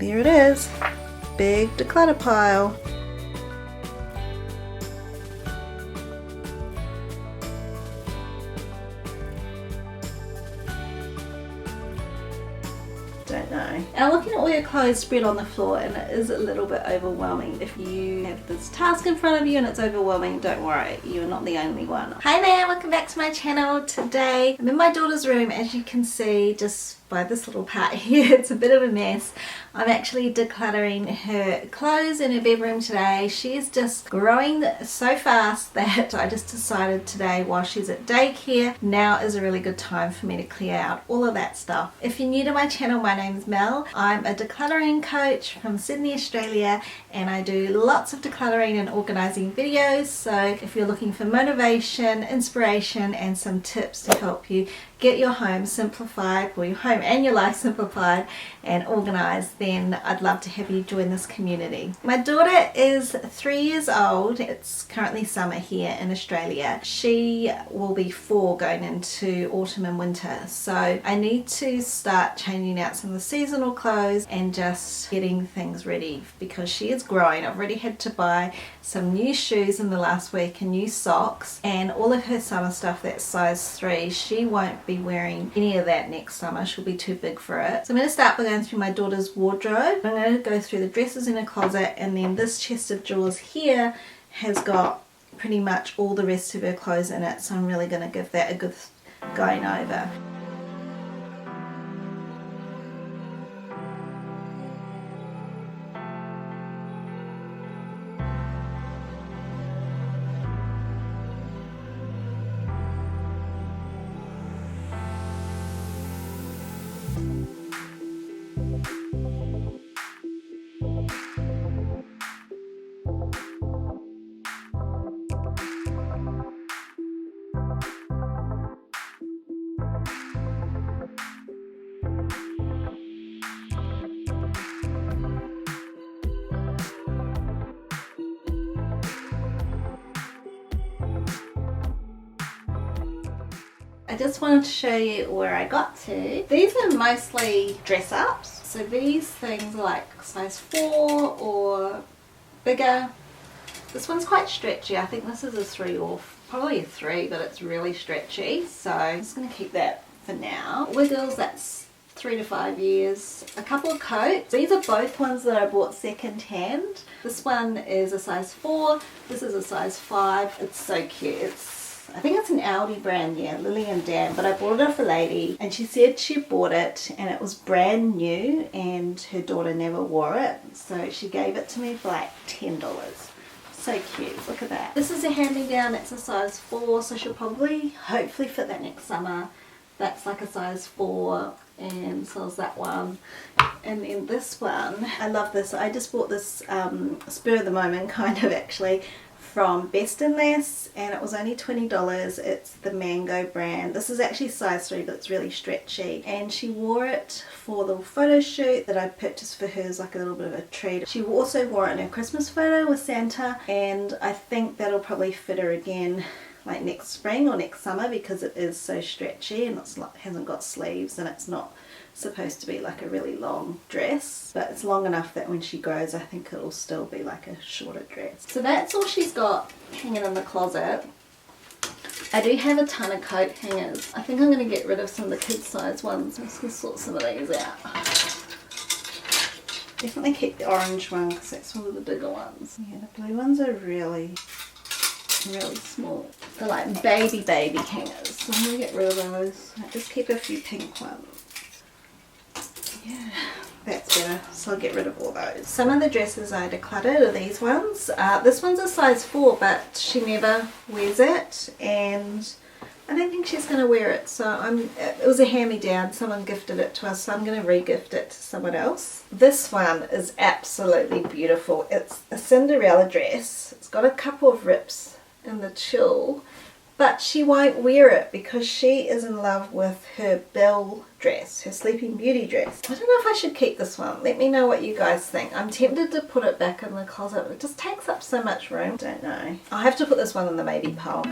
There it is. Big declutter pile. Don't know. Now looking at all your clothes spread on the floor, and it is a little bit overwhelming. If you have this task in front of you and it's overwhelming, don't worry, you're not the only one. Hi there, welcome back to my channel. Today I'm in my daughter's room, as you can see just by this little part here. It's a bit of a mess. I'm actually decluttering her clothes in her bedroom today. She is just growing so fast that I just decided today, while she's at daycare, now is a really good time for me to clear out all of that stuff. If you're new to my channel, my name's Mel. I'm a decluttering coach from Sydney, Australia, and I do lots of decluttering and organising videos. So if you're looking for motivation, inspiration, and some tips to help you get your home simplified, or your home and your life simplified and organised, then I'd love to have you join this community. My daughter is 3 years old. It's currently summer here in Australia. She will be 4 going into autumn and winter, so I need to start changing out some of the seasonal clothes and just getting things ready because she is growing. I've already had to buy some new shoes in the last week and new socks, and all of her summer stuff that's size 3, she won't be wearing any of that next summer. She'll be too big for it. So I'm going to start by going through my daughter's wardrobe. I'm going to go through the dresses in her closet, and then this chest of drawers here has got pretty much all the rest of her clothes in it, so I'm really going to give that a good going over. I just wanted to show you where I got to. These are mostly dress ups. So these things are like size 4 or bigger. This one's quite stretchy. I think this is a 3 or probably a 3, but it's really stretchy. So I'm just going to keep that for now. Wiggles, that's 3 to 5 years. A couple of coats. These are both ones that I bought second hand. This one is a size 4. This is a size 5. It's so cute. I think it's an Aldi brand, yeah, Lily and Dan, but I bought it off a lady and she said she bought it and it was brand new and her daughter never wore it, so she gave it to me for like $10. So cute, look at that. This is a hand-me-down, it's a size 4, so she'll probably hopefully fit that next summer. That's like a size 4, and so is that one. And then this one, I love this. I just bought this spur of the moment kind of actually from Best and Less, and it was only $20. It's the Mango brand. This is actually size 3, but it's really stretchy, and she wore it for the photo shoot that I purchased for her as like a little bit of a treat. She also wore it in her Christmas photo with Santa, and I think that'll probably fit her again like next spring or next summer because it is so stretchy and it's not, hasn't got sleeves, and it's not supposed to be like a really long dress, but it's long enough that when she grows I think it'll still be like a shorter dress. So that's all she's got hanging in the closet. I do have a ton of coat hangers. I think I'm going to get rid of some of the kids size ones. I'm just going to sort some of these out. Definitely keep the orange one because that's one of the bigger ones. Yeah, the blue ones are really small. They're like baby hangers, so I'm going to get rid of those. I'll just keep a few pink ones. Yeah, that's better, so I'll get rid of all those. Some of the dresses I decluttered are these ones. This one's a size 4, but she never wears it, and I don't think she's going to wear it, so it was a hand-me-down. Someone gifted it to us, so I'm going to re-gift it to someone else. This one is absolutely beautiful. It's a Cinderella dress. It's got a couple of rips in the tulle, but she won't wear it because she is in love with her Belle dress, her Sleeping Beauty dress. I don't know if I should keep this one. Let me know what you guys think. I'm tempted to put it back in the closet, but it just takes up so much room. Don't know. I'll have to put this one in the maybe pile.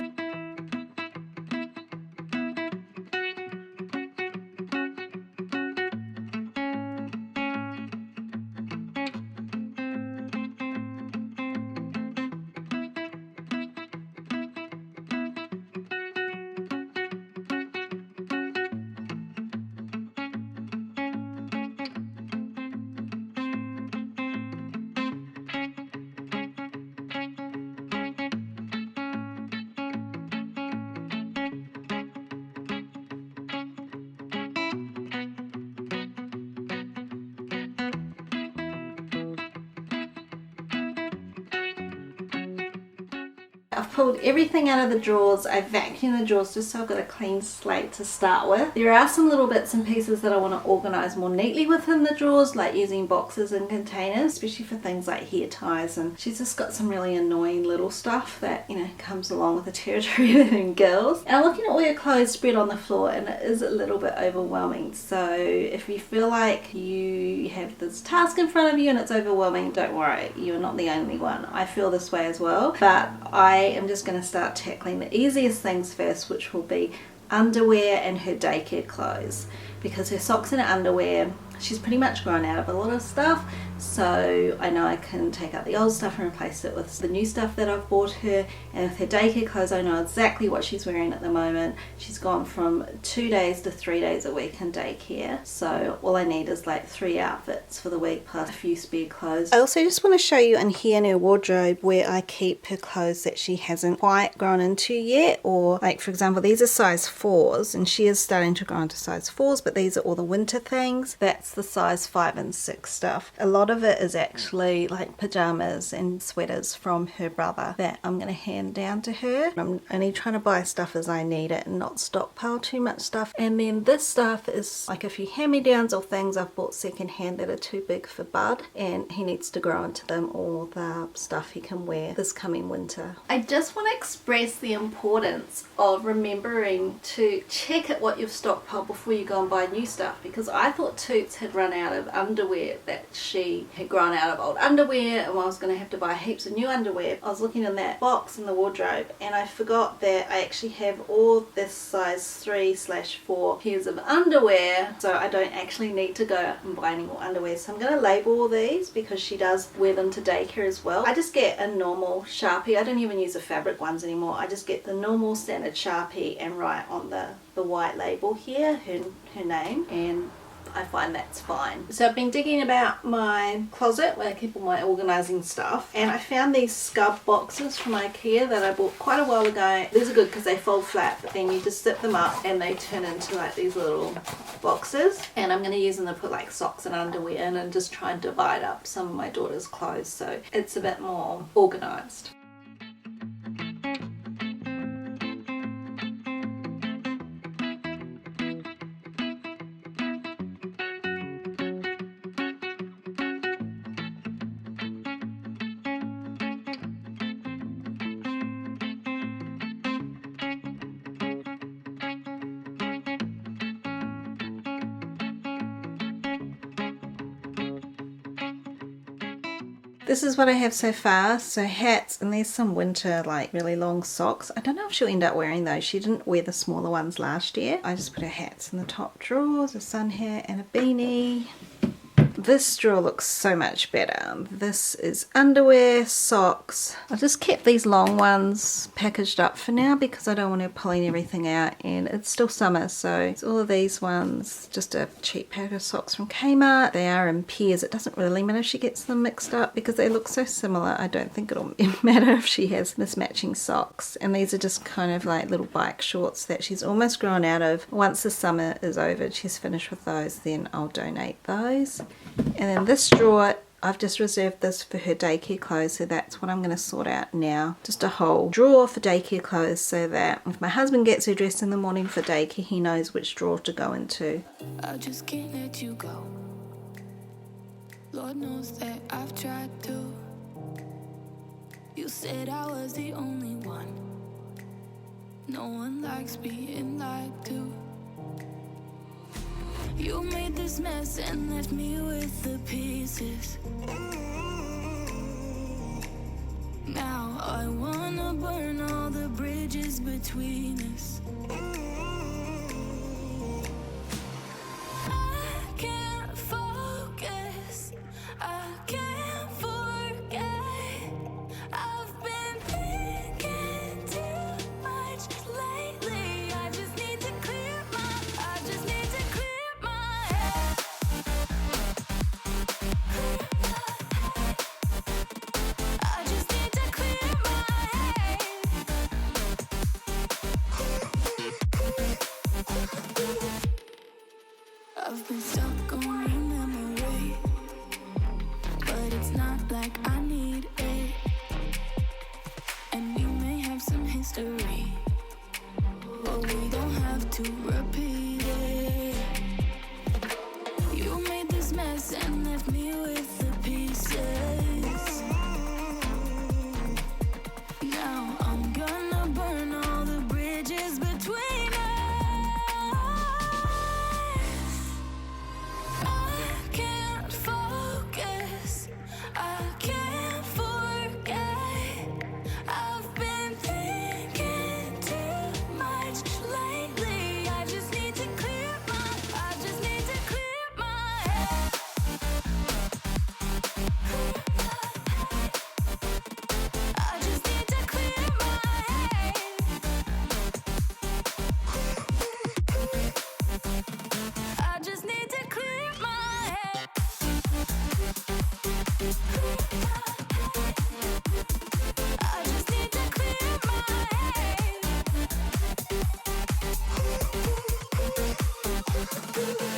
I've pulled everything out of the drawers. I've vacuumed the drawers just so I've got a clean slate to start with. There are some little bits and pieces that I want to organise more neatly within the drawers, like using boxes and containers, especially for things like hair ties, and she's just got some really annoying little stuff that, you know, comes along with the territory of having girls. And I'm looking at all your clothes spread on the floor and it is a little bit overwhelming. So if you feel like you have this task in front of you and it's overwhelming, don't worry, you're not the only one. I feel this way as well, but I am just going to start tackling the easiest things first, which will be underwear and her daycare clothes, because her socks and her underwear, she's pretty much grown out of a lot of stuff, so I know I can take out the old stuff and replace it with the new stuff that I've bought her. And with her daycare clothes, I know exactly what she's wearing at the moment. She's gone from 2 days to 3 days a week in daycare, so all I need is like 3 outfits for the week plus a few spare clothes. I also just want to show you in here in her wardrobe where I keep her clothes that she hasn't quite grown into yet, or like for example these are size 4s and she is starting to grow into size 4s, but these are all the winter things. That's the size 5 and 6 stuff. A lot of it is actually like pajamas and sweaters from her brother that I'm going to hand down to her. I'm only trying to buy stuff as I need it and not stockpile too much stuff. And then this stuff is like a few hand-me-downs or things I've bought secondhand that are too big for Bud, and he needs to grow into them, all the stuff he can wear this coming winter. I just want to express the importance of remembering to check at what you've stockpiled before you go and buy new stuff, because I thought Toots had run out of underwear, that she had grown out of old underwear and I was going to have to buy heaps of new underwear. I was looking in that box in the wardrobe and I forgot that I actually have all this size 3/4 pairs of underwear, so I don't actually need to go out and buy any more underwear. So I'm going to label all these because she does wear them to daycare as well. I just get a normal Sharpie. I don't even use the fabric ones anymore. I just get the normal standard Sharpie and write on the white label here her name, and I find that's fine. So I've been digging about my closet where I keep all my organising stuff, and I found these scub boxes from IKEA that I bought quite a while ago. These are good because they fold flat, but then you just zip them up and they turn into like these little boxes, and I'm going to use them to put like socks and underwear in and just try and divide up some of my daughter's clothes so it's a bit more organised. This is what I have so far. So hats, and there's some winter like really long socks. I don't know if she'll end up wearing those. She didn't wear the smaller ones last year. I just put her hats in the top drawers, a sun hat and a beanie. This drawer looks so much better. This is underwear, socks. I just kept these long ones packaged up for now because I don't want her pulling everything out, and it's still summer, so it's all of these ones, just a cheap pair of socks from Kmart. They are in pairs. It doesn't really matter if she gets them mixed up because they look so similar. I don't think it'll matter if she has mismatching socks. And these are just kind of like little bike shorts that she's almost grown out of. Once the summer is over, she's finished with those, then I'll donate those. And then this drawer, I've just reserved this for her daycare clothes, so that's what I'm going to sort out now. Just a whole drawer for daycare clothes so that if my husband gets her dressed in the morning for daycare, he knows which drawer to go into. I just can't let you go. Lord knows that I've tried to. You said I was the only one. No one likes being lied to. You made this mess and left me with the pieces. Now I wanna burn all the bridges between us. I can't focus, I can't forget. I've been thinking too much lately. I just need to clear my head. I just need to clear my head.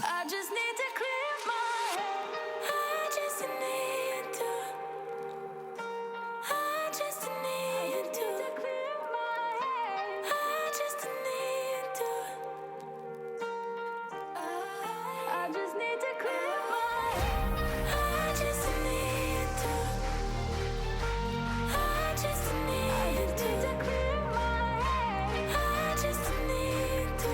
I just need to clear my head. I just need to clear my head. I just need to. I just need to clear my head. I just need to. I just need to clear my head. I just need to. I just need to clear my head. I just need to.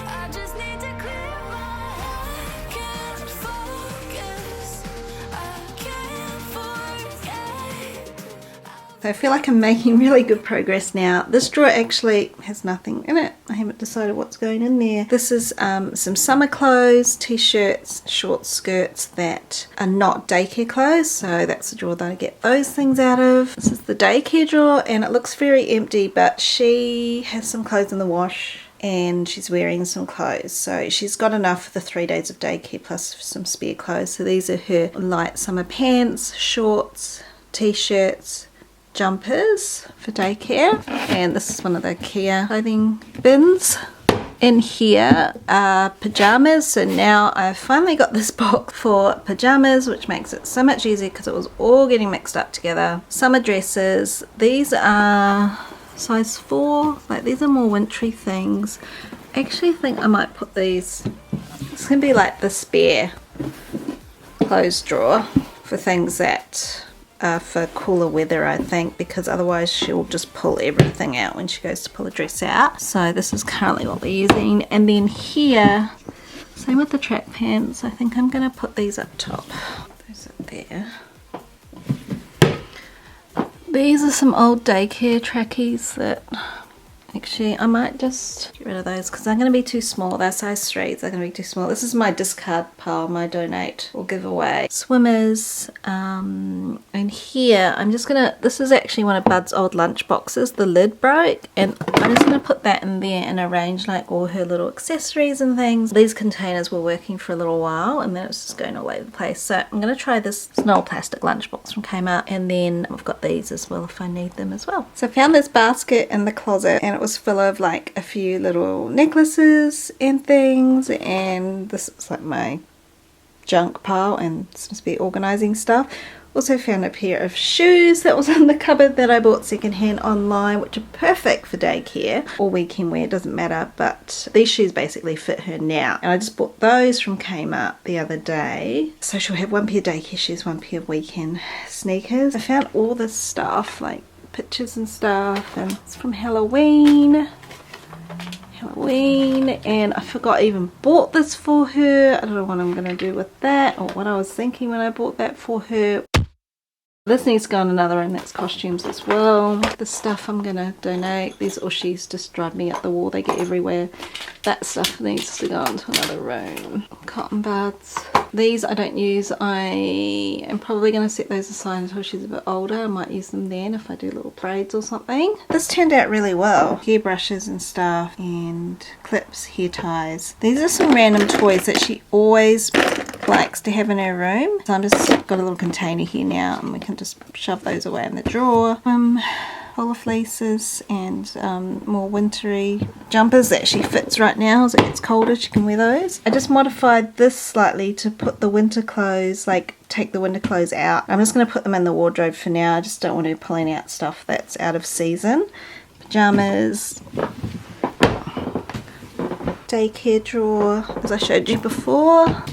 I just need to clear my head. I can't focus. I can't forget. So I feel like I'm making really good progress now. This drawer actually has nothing in it. I haven't decided what's going in there. This is some summer clothes, t-shirts, short skirts that are not daycare clothes. So that's the drawer that I get those things out of. This is the daycare drawer and it looks very empty, but she has some clothes in the wash and she's wearing some clothes. So she's got enough for the 3 days of daycare plus some spare clothes. So these are her light summer pants, shorts, t-shirts, jumpers for daycare, and this is one of the Kia clothing bins. In here are pajamas, so now I've finally got this box for pajamas, which makes it so much easier because it was all getting mixed up together. Summer dresses, these are size 4, like these are more wintry things. I actually think I might put these, this can be like the spare clothes drawer for things that for cooler weather, I think, because otherwise she'll just pull everything out when she goes to pull a dress out. So this is currently what we're using. And then here, same with the track pants, I think I'm going to put these up top. Those up there. These are some old daycare trackies that actually I might just get rid of those because they're going to be too small. They're size 3s, they're going to be too small. This is my discard pile, my donate or give away. Swimmers, and here I'm just gonna, this is actually one of Bud's old lunch boxes. The lid broke and I'm just gonna put that in there and arrange like all her little accessories and things. These containers were working for a little while and then it was just going all over the place. So I'm gonna try this. It's an old plastic lunchbox from Kmart, and then I've got these as well if I need them as well. So I found this basket in the closet and it was full of like a few little necklaces and things, and this is like my junk pile and some spare organising stuff. Also found a pair of shoes that was in the cupboard that I bought secondhand online, which are perfect for daycare or weekend wear, it doesn't matter, but these shoes basically fit her now. And I just bought those from Kmart the other day. So she'll have one pair of daycare shoes, one pair of weekend sneakers. I found all this stuff, like pictures and stuff, and it's from Halloween, and I forgot I even bought this for her. I don't know what I'm going to do with that or what I was thinking when I bought that for her. This needs to go in another room, that's costumes as well. This stuff I'm going to donate. These Ushies just drive me up the wall, they get everywhere. That stuff needs to go into another room. Cotton buds. These I don't use. I am probably going to set those aside until she's a bit older. I might use them then if I do little braids or something. This turned out really well. Hair brushes and stuff, and clips, hair ties. These are some random toys that she always likes to have in her room. So I'm just got a little container here now and we can just shove those away in the drawer. Full of fleeces and more wintry jumpers that she fits right now. As it gets colder she can wear those. I just modified this slightly to put the winter clothes, like take the winter clothes out. I'm just going to put them in the wardrobe for now. I just don't want to be pulling out stuff that's out of season. Pajamas, daycare drawer as I showed you before.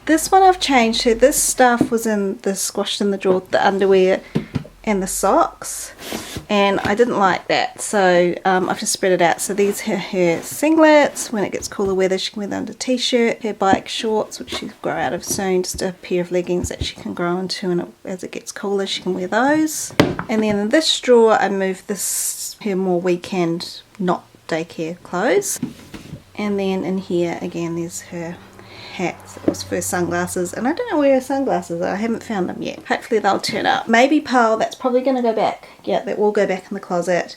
This one I've changed to, this stuff was in the squashed in the drawer, the underwear and the socks, and I didn't like that, so I've just spread it out. So these are her singlets. When it gets cooler weather she can wear them under t-shirt. Her bike shorts, which she'll grow out of soon, just a pair of leggings that she can grow into, and as it gets cooler she can wear those. And then in this drawer I moved this, her more weekend not daycare clothes. And then in here again there's her hats. It was for sunglasses, and I don't know where her sunglasses are. I haven't found them yet. Hopefully they'll turn up. Maybe Pearl, that's probably going to go back. Yeah, that will go back in the closet.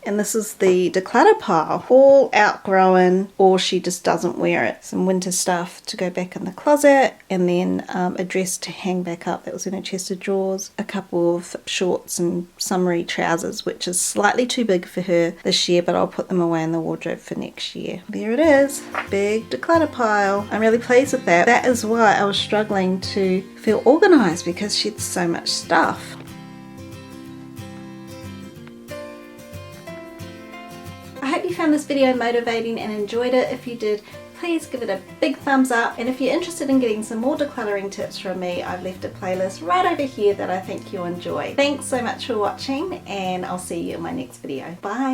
And this is the declutter pile, all outgrown or she just doesn't wear it. Some winter stuff to go back in the closet, and then a dress to hang back up that was in a chest of drawers, a couple of shorts and summery trousers, which is slightly too big for her this year, but I'll put them away in the wardrobe for next year. There it is, big declutter pile. I'm really pleased with that. That is why I was struggling to feel organized, because she had so much stuff. I hope you found this video motivating and enjoyed it. If you did, please give it a big thumbs up. And if you're interested in getting some more decluttering tips from me, I've left a playlist right over here that I think you'll enjoy. Thanks so much for watching, and I'll see you in my next video. Bye!